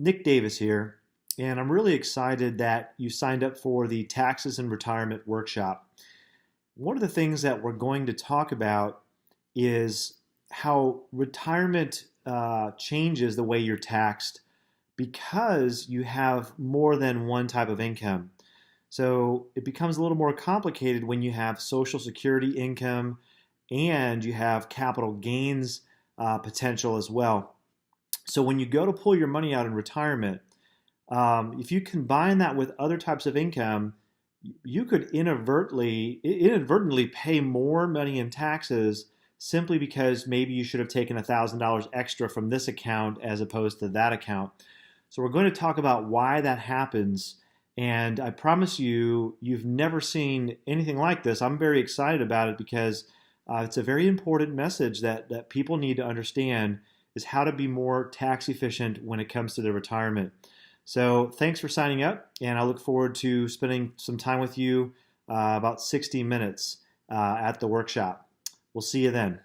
Nick Davis here, and I'm really excited that you signed up for the Taxes and Retirement Workshop. One of the things that we're going to talk about is how retirement changes the way you're taxed because you have more than one type of income. So it becomes a little more complicated when you have Social Security income and you have capital gains potential as well. So when you go to pull your money out in retirement, if you combine that with other types of income, you could inadvertently pay more money in taxes simply because maybe you should have taken $1,000 extra from this account as opposed to that account. So we're going to talk about why that happens. And I promise you, you've never seen anything like this. I'm very excited about it because it's a very important message that people need to understand is how to be more tax efficient when it comes to their retirement. So thanks for signing up, and I look forward to spending some time with you, about 60 minutes at the workshop. We'll see you then.